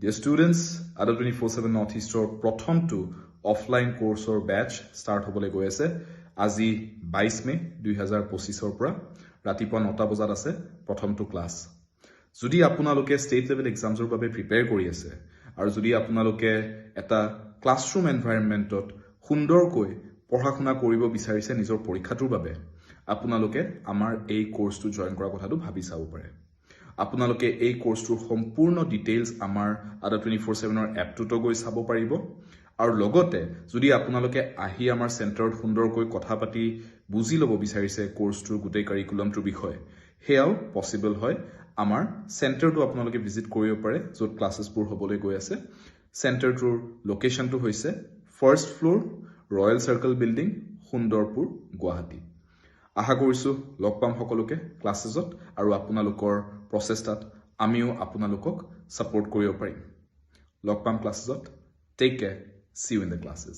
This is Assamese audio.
Dear students, ADA 24/7 Northeastৰ প্ৰথমটো অফলাইন কোৰ্সৰ ব্যাচ ষ্টাৰ্ট হ'বলৈ গৈ আছে আজি 22 মে 2025 পৰা ৰাতিপুৱা 9টা বজাত আছে প্ৰথমটো ক্লাছ যদি আপোনালোকে ষ্টেট লেভেল এক্সামছৰ বাবে প্ৰিপেয়াৰ কৰি আছে আৰু যদি আপোনালোকে এটা ক্লাছৰুম এনভাইৰনমেন্টত সুন্দৰকৈ পঢ়া-শুনা কৰিব বিচাৰিছে নিজৰ পৰীক্ষাটোৰ বাবে আপোনালোকে আমাৰ এই কোৰ্সটো জয়েন কৰাৰ কথাটো ভাবি চাব পাৰে আপোনালোকে এই কোৰ্সটোৰ সম্পূৰ্ণ ডিটেইলছ আমাৰ ADA 24/7 এপটোত গৈ চাব পাৰিব আৰু লগতে যদি আপোনালোকে আহি আমাৰ চেণ্টাৰত সুন্দৰকৈ কথা পাতি বুজি ল'ব বিচাৰিছে কোৰ্সটোৰ গোটেই কাৰিকুলামটোৰ বিষয়ে হেয়াও পসিবল হয় আমাৰ চেণ্টাৰটো আপোনালোকে ভিজিট কৰিব পাৰে য'ত ক্লাছেছবোৰ হ'বলৈ গৈ আছে চেণ্টাৰটোৰ লোকেশ্যনটো হৈছে first floor Royal Circle building Sundarpur Guwahati আশা কৰিছো লগ পাম সকলোকে ক্লাছেছত আৰু আপোনালোকৰ প্ৰচেষ্টাত আমিও আপোনালোকক সাপোৰ্ট কৰিব পাৰিম লগ পাম ক্লাছেছত take care see you in the classes